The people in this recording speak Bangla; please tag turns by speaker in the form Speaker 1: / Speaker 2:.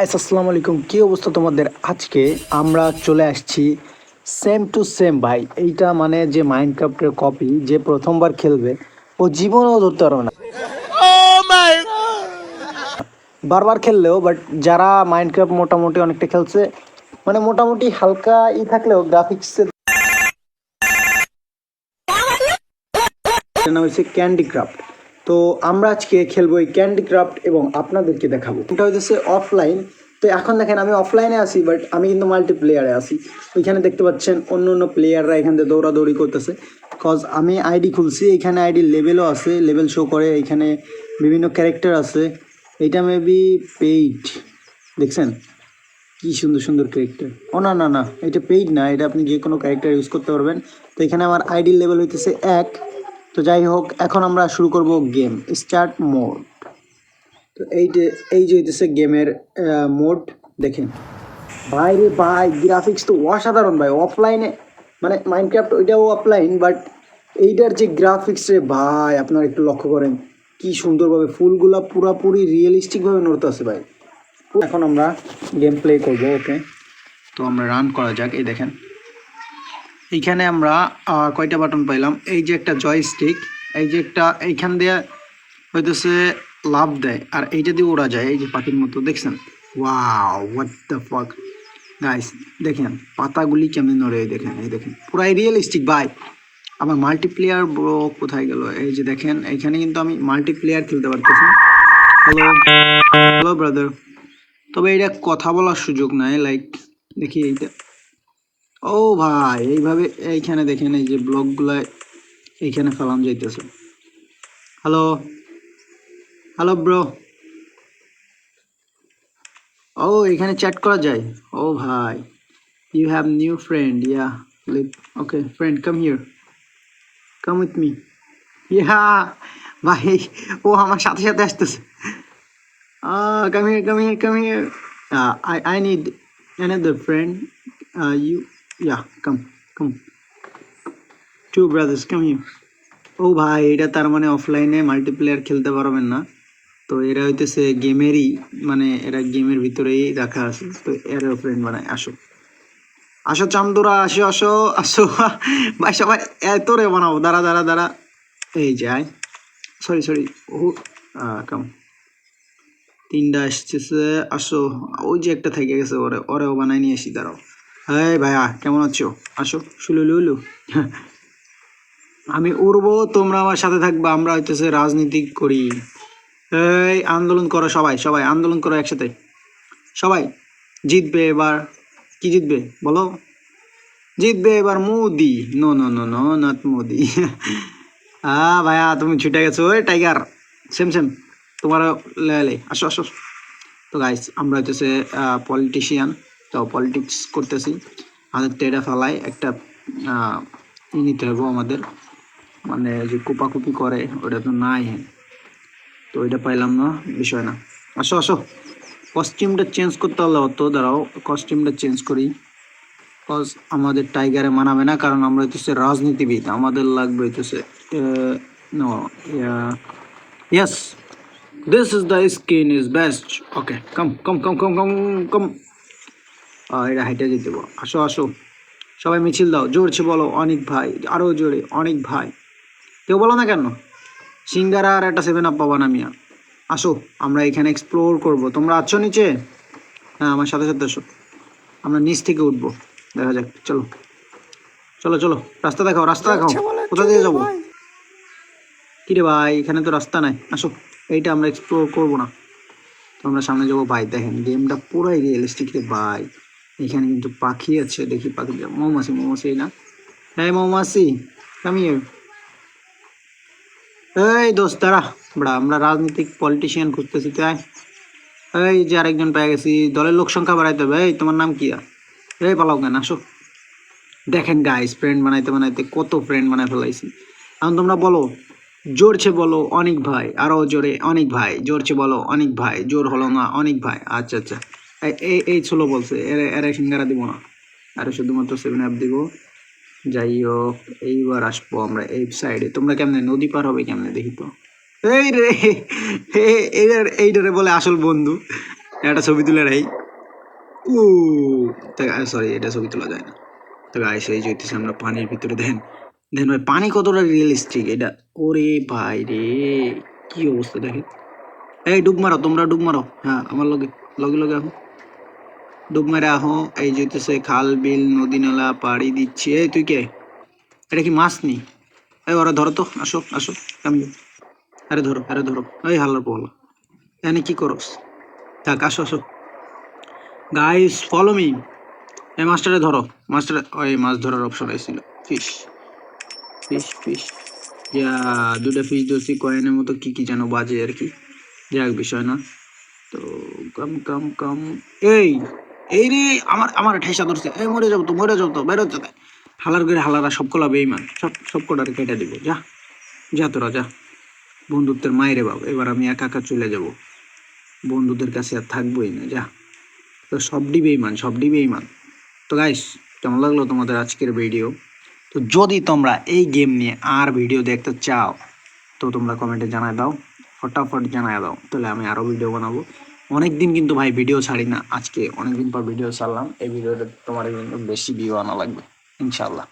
Speaker 1: আসসালামু আলাইকুম, কি অবস্থা তোমাদের? আজকে আমরা চলে আসছি সেম টু সেম ভাই। এইটা মানে যে মাইনক্রাফটের কপি, যে প্রথমবার খেলবে ও জীবনেও ধরতে পারবে না বারবার খেললেও। বাট যারা মাইনক্রাফট মোটামুটি অনেকটা খেলছে, মানে মোটামুটি হালকা থাকলেও গ্রাফিক্সের নাম হচ্ছে ক্যান্ডি ক্রাফট। তো আমরা আজকে খেলবো এই ক্যান্ডি ক্রাফট এবং আপনাদেরকে দেখাবো। এটা হচ্ছে অফলাইন। তো এখন দেখেন আমি অফলাইনে আছি, বাট আমি কিন্তু মাল্টিপ্লেয়ারে আছি। ওইখানে দেখতে পাচ্ছেন অন্য অন্য প্লেয়াররা এখান থেকে দৌড়াদৌড়ি করতেছে, কজ আমি আইডি খুলছি। এখানে আইডি লেভেলও আছে, লেভেল শো করে। এখানে বিভিন্ন ক্যারেক্টার আছে। এইটা মেবি পেইড, দেখছেন কি সুন্দর সুন্দর ক্যারেক্টার। ও না না না, এটা পেইড না, এটা আপনি যে কোনো ক্যারেক্টার ইউজ করতে পারবেন। তো এখানে আমার আইডি লেভেল হইতেছে 1। তো যাই হোক, এখন আমরা শুরু করব গেম স্টার্ট মোড। তো এই যে হইতেছে গেমের মোড। দেখেন ভাই রে ভাই, গ্রাফিক্স তো অসাধারণ ভাই। অফলাইনে মানে মাইনক্রাফট ওইটাও অফলাইন, বাট এইটার যে গ্রাফিক্স রে ভাই, আপনারা একটু লক্ষ্য করেন কি সুন্দরভাবে ফুলগুলা পুরাপুরি রিয়েলিস্টিকভাবে নড়তেছে ভাই। এখন আমরা গেম প্লে করবো। ওকে, তো আমরা রান করা যাক। এই দেখেন এইখানে আমরা কয়টা বাটন পাইলাম। এই যে একটা জয়স্টিক, এই যে একটা এইখান দিয়ে হইতেছে লাভ দেয়, আর এইটা দিয়ে ওড়া যায় এই যে পাখির মতো, দেখছেন? Wow, what the fuck guys, দেখেন পাতাগুলি কেমন নড়ে, দেখেন এই দেখেন পুরাই রিয়েলিস্টিক ভাই। আমার মাল্টিপ্লেয়ার ব্রো কোথায় গেল? এই যে দেখেন এইখানে কিন্তু আমি মাল্টিপ্লেয়ার খেলতে পারতেছি। Hello hello brother. তবে এটা কথা বলার সুযোগ নাই, লাইক দেখি এইটা। ও ভাই, এইভাবে এইখানে দেখেন এই যে ব্লকগুলা এইখানে ফেলাম যাইতেছে। Hello hello bro. ও এখানে চ্যাট করা যায়। ও ভাই, you have new friend, yeah leave. Okay friend, come here, come with me. Yeah ভাই, ও আমার সাথে সাথে আসতেছে। Come here, come here, come here. I need another friend. You, yeah, come. Two brothers, come here. ও ভাই, এটা তার মানে অফলাইনে মাল্টিপ্লেয়ার খেলতে পারবেন না। তো এরা হইতেছে গেমেরই, মানে এরা গেমের ভিতরেই রাখা আছে। তো এরও ফ্রেন্ড বানায়। আসো আসো চামদুরা, আসো আসো আসো ভাই, সবাই এত রে বানাবো। দাঁড়া দাঁড়া দাঁড়া, এই যাই। সরি ও, কাম। তিনটা আসতেছে, আসো। ওই যে একটা থেকে গেছে, ওরেও বানাই নিয়ে আসি, দাঁড়াও। হ্যাঁ ভাইয়া, কেমন আছো? আসো শুলুলুলু। আমি উড়বো, তোমরা আমার সাথে থাকবে। আমরা হইতেছে রাজনীতি করি। এই আন্দোলন করো, সবাই সবাই আন্দোলন করো একসাথে। সবাই জিতবে এবার। কি জিতবে বলো? জিতবে এবার Modi. No no no no, not Modi. ভাইয়া তুমি ছুটে গেছো, ওই টাইগার। সেম তোমার লেলে, আসো আসো। তো গাইস, আমরা হইতেছে পলিটিশিয়ান। তো পলিটিক্স করতেছি। আমাদের টেরা ফেলায় একটা নিতে হবে আমাদের, মানে যে কোপাকুপি করে ওটা তো নাই। তো ওইটা পাইলাম না, বিষয় না। আসো আসো, কস্টিউমটা চেঞ্জ করতে হলে অত দাঁড়াও, কস্টিউমটা চেঞ্জ করি। কজ আমাদের টাইগারে মানাবে না, কারণ আমরা হইতেছে রাজনীতিবিদ। আমাদের লাগবে হইতেছে no, yes, this is the skin is best. Okay, come. এটা হাইটে যেতে দেবো। আসো আসো, সবাই মিছিল দাও, জোরছে বলো অনেক ভাই, আরও জোরে অনেক ভাই। কেউ বলো না কেন? সিঙ্গারা আর একটা 7 আপ পাবা না মিয়া। আসো, আমরা এখানে এক্সপ্লোর করব। তোমরা আছো নিচে? হ্যাঁ, আমার সাথে সাথে আসো। আমরা নিচ থেকে উঠবো, দেখা যাক। চলো চলো চলো, রাস্তা দেখাও, রাস্তা দেখাও, কোথা দিয়ে যাবো? কিরে ভাই, এখানে তো রাস্তা নাই। আসো, এইটা আমরা এক্সপ্লোর করবো না, তো আমরা সামনে যাবো। ভাই দেখেন গেমটা পুরাই রিয়েলিস্টিক রে ভাই। এখানে কিন্তু পাখি আছে, দেখি পাখি। মৌমাছি না? হ্যাঁ মৌমাছি, কামি। এই দোস্ত দাঁড়া, আমরা রাজনীতিক পলিটিশিয়ান খুঁজতেছি, তাই এই যে আরেকজন পেয়ে গেছি। দলের লোক সংখ্যা বাড়াইতে হবে। এই তোমার নাম কি? এই পালাও কেন? আসো। দেখেন গাইস, ফ্রেন্ড বানাইতে বানাইতে কত ফ্রেন্ড বানাই ফেলাইছি। এখন তোমরা বলো, জোরছে বলো অনেক ভাই, আরো জোরে অনেক ভাই, জোরছে বলো অনেক ভাই। জোর হলো না, অনেক ভাই। আচ্ছা আচ্ছা, এই ছোলো বলছে, এর সিঙ্গারা দিব না, আরে শুধুমাত্র 7 আপ দিব। যাই হোক, এইবার আসবো আমরা এই সাইডে। তোমরা কেমনে নদী পার হবে কেমনে দেখি তো? এই রে, এইটারে বলে আসল বন্ধু। একটা ছবি তুলে রাই। ও সরি, এটা ছবি তোলা যায় না। তো গাইস এই যে হইতেছে আমরা পানির ভিতরে, দেন দেন ভাই পানি কতটা রিয়েলিস্টিক এটা। ওরে ভাই রে, কি অবস্থা দেখেন। এই ডুব মারো, তোমরা ডুব মারো, হ্যাঁ আমার লগে লগে লগে আহো, ডুব মেরে আহো। এই যে হইতেছে খাল বিল নদী নালা পাড়ি দিচ্ছি। এই তুই কে? এটা কি মাছ নি? এই ওরা ধরো তো, আসো আসো আমি, আরে ধরো আরে ধরো, এই হাল্লার পোহালা এখানে কি করস? থাক আসো আসো গাইস, ফলো মি। এই মাছটারে ধরো, মাছটা ওই মাছ ধরার অপশন আইছিল, ফিশ ফিশ ফিশ। ইয়া, দুটা ফিশ ধরছি, কয়েনের মতো কি কি যেন বাজে আর কি, যাক বিষয় না। তো কাম কাম কাম, এই এই রে, আমার আমার ঠেসা ধরছে, এই মরে যাবো তো, মরে যাবো তো, বেরো যাবে। হালার করে হালারা সবকলা বেইমান, সব কটারে কেটে দিব, যা যা তোরা যা। বন্ধুত্বের মায়েরে বাবা, এবার আমি একা একা চলে যাব, বন্ধুদের কাছে আর থাকবোই না, যা। তো সবডি বেইমান, সবডি বেইমান। তো গাইস, কেমন লাগলো তোমাদের আজকের ভিডিও? তো যদি তোমরা এই গেম নিয়ে আর ভিডিও দেখতে চাও, তো তোমরা কমেন্টে জানায় দাও, ফটাফট জানায় দাও, তাহলে আমি আরও ভিডিও বানাবো। অনেকদিন কিন্তু ভাই ভিডিও ছাড়ি না, আজকে অনেকদিন পর ভিডিও ছাড়লাম। এই ভিডিওটা তোমার কিন্তু বেশি ভিউ আনা লাগবে ইনশাল্লাহ।